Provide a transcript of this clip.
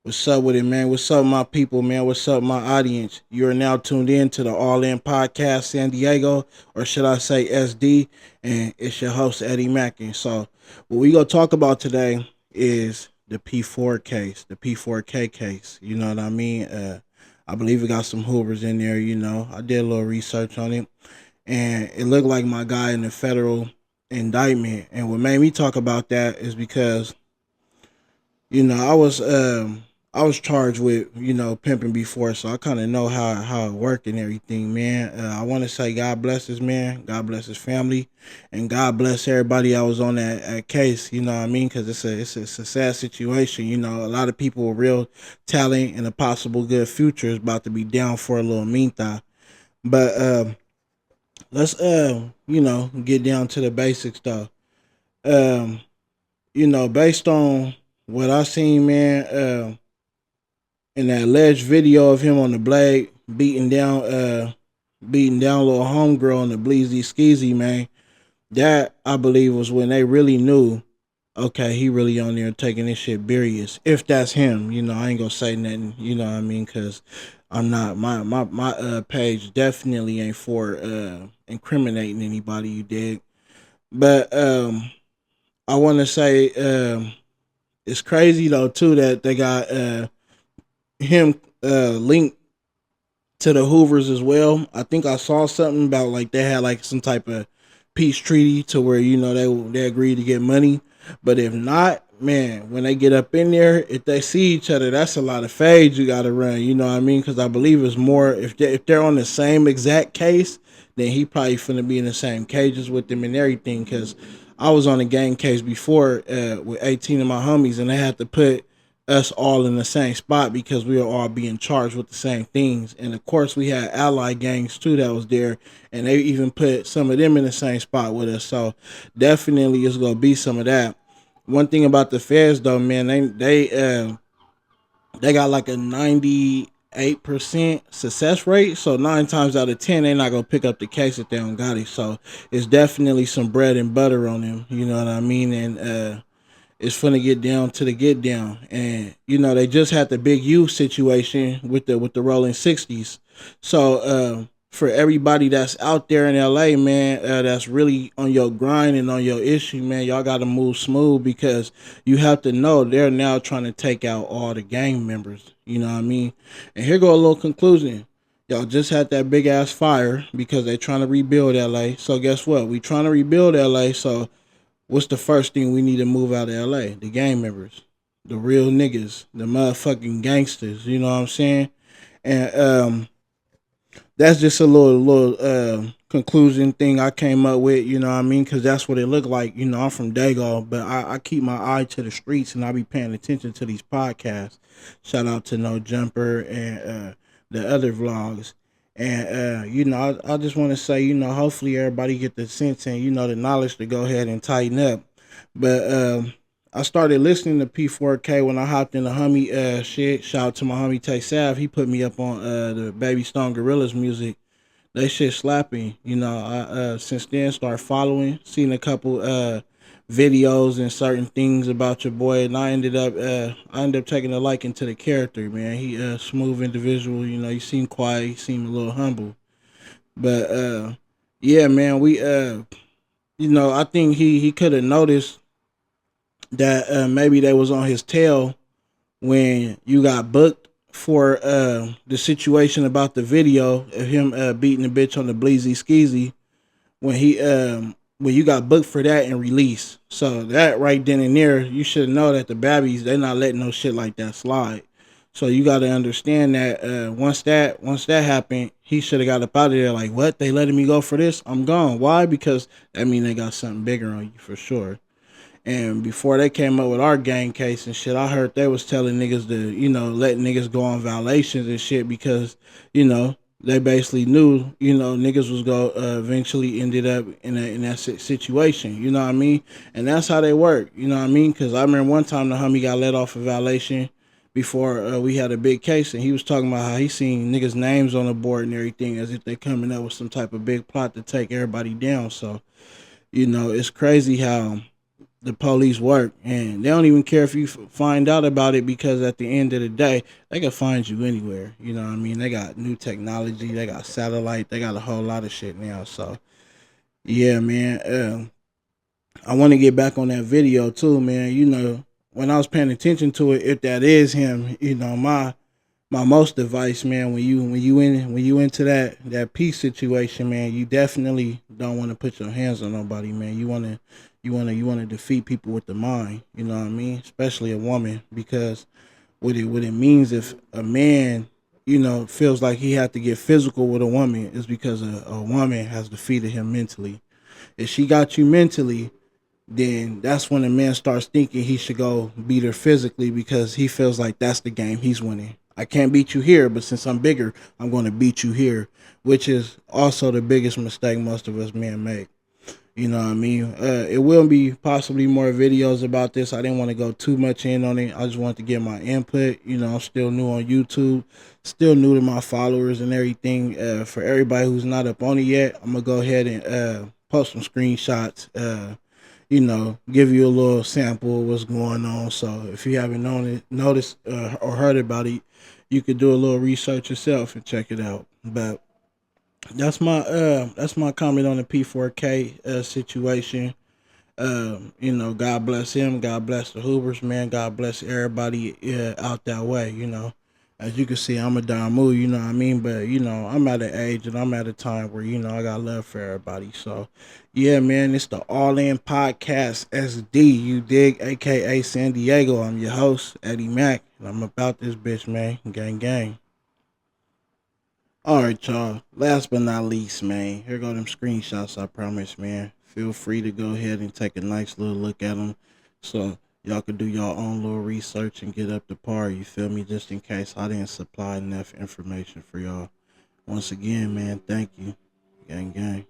What's up with it, man? What's up, my people, man? What's up, my audience? You are now tuned in to the All In Podcast San Diego, or should I say SD, and it's your host, Eddie Mackin. So, what we gonna talk about today is the P4 case, the P4K case. You know what I mean? I believe it got some Hoovers in there, I did a little research on it, and it looked like my guy in the federal indictment. And what made me talk about that is because I was charged with pimping before, so I kind of know how it worked and everything, man. I want to say God bless this man, God bless his family, and God bless everybody that was on that case. You know what I mean? Because it's a sad situation. A lot of people with real talent and a possible good future is about to be down for a little minta. But let's get down to the basics though. Um, based on what I seen, man. In that alleged video of him on the blade beating down little homegirl on the bleezy skeezy, man. That I believe was when they really knew, okay, he really on there taking this shit serious. If that's him, I ain't gonna say nothing, you know what I mean, cause I'm not my page definitely ain't for incriminating anybody, you dig. But I wanna say it's crazy though too that they got him linked to the Hoovers as well. I think I saw something about like they had like some type of peace treaty to where they agreed to get money. But if not, man, when they get up in there, if they see each other, that's a lot of fades you got to run. You know what I mean? Because I believe it's more if they're on the same exact case, then he probably finna be in the same cages with them and everything. Because I was on a gang case before with 18 of my homies, and they had to put us all in the same spot because we were all being charged with the same things. And of course, we had ally gangs too that was there, and they even put some of them in the same spot with us. So definitely, it's gonna be some of that. One thing about the feds, though, man, they got like a 98% success rate. So 9 times out of 10, they're not gonna pick up the case if they don't got it. So it's definitely some bread and butter on them. You know what I mean? And it's finna get down to the get down. And they just had the big U situation with the rolling 60s. So for everybody that's out there in LA, man, that's really on your grind and on your issue, man, y'all gotta move smooth because you have to know they're now trying to take out all the gang members. You know what I mean? And here go a little conclusion. Y'all just had that big ass fire because they trying to rebuild LA. So guess what? We trying to rebuild LA. So what's the first thing we need to move out of LA? The gang members, the real niggas, the motherfucking gangsters. You know what I'm saying? And that's just a little conclusion thing I came up with. You know what I mean? Because that's what it looked like. I'm from Dago, but I keep my eye to the streets and I be paying attention to these podcasts. Shout out to No Jumper and the other vlogs. And I just want to say, hopefully everybody get the sense and the knowledge to go ahead and tighten up. But I started listening to P4K when I hopped in the homie shit. Shout out to my homie Tay Sav. He put me up on the Baby Stone Gorillas music. They shit slapping. I since then start following, seen a couple videos and certain things about your boy, and I ended up taking a liking to the character, man. He a smooth individual, he seemed quiet, he seemed a little humble. But yeah, man, we I think he could have noticed that maybe they was on his tail when you got booked for the situation about the video of him beating the bitch on the bleezy skeezy when you got booked for that and released. So that right then and there, you should know that the babbies they not letting no shit like that slide. So you got to understand that once that happened, he should have got up out of there. Like, what? They letting me go for this? I'm gone. Why? Because that mean they got something bigger on you for sure. And before they came up with our gang case and shit, I heard they was telling niggas to, let niggas go on violations and shit because, they basically knew, niggas was going to eventually ended up in that situation. You know what I mean? And that's how they work. You know what I mean? Because I remember one time the homie got let off a violation before we had a big case, and he was talking about how he seen niggas' names on the board and everything as if they coming up with some type of big plot to take everybody down. So, it's crazy how the police work, and they don't even care if you find out about it, because at the end of the day, they can find you anywhere. You know what I mean? They got new technology, they got satellite, they got a whole lot of shit now. So yeah, man. I want to get back on that video too, man. You know, when I was paying attention to it, if that is him, you know, my most advice, man, when you into that peace situation, man, you definitely don't want to put your hands on nobody, man. You want to defeat people with the mind. You know what I mean? Especially a woman, because what it means, if a man, you know, feels like he had to get physical with a woman, is because a woman has defeated him mentally. If she got you mentally, then that's when a man starts thinking he should go beat her physically, because he feels like that's the game he's winning. I can't beat you here, but since I'm bigger, I'm going to beat you here, which is also the biggest mistake most of us men make. You know what I mean? It will be possibly more videos about this. I didn't want to go too much in on it. I just wanted to get my input. You know, I'm still new on YouTube, still new to my followers and everything. For everybody who's not up on it yet, I'm going to go ahead and post some screenshots, you know, give you a little sample of what's going on. So if you haven't noticed or heard about it, you could do a little research yourself and check it out. But that's my comment on the P4K situation. You know, God bless him. God bless the Hoovers, man. God bless everybody out that way. You know, as you can see, I'm a Damu. You know what I mean? But you know, I'm at an age and I'm at a time where, you know, I got love for everybody. So, yeah, man, it's the All In Podcast SD. You dig? AKA San Diego. I'm your host, Eddie Mack, and I'm about this bitch, man. Gang, gang. All right, y'all. Last but not least, man, here go them screenshots. I promise, man. Feel free to go ahead and take a nice little look at them, so y'all could do your own little research and get up to par. You feel me? Just in case I didn't supply enough information for y'all. Once again, man, thank you. Gang, gang.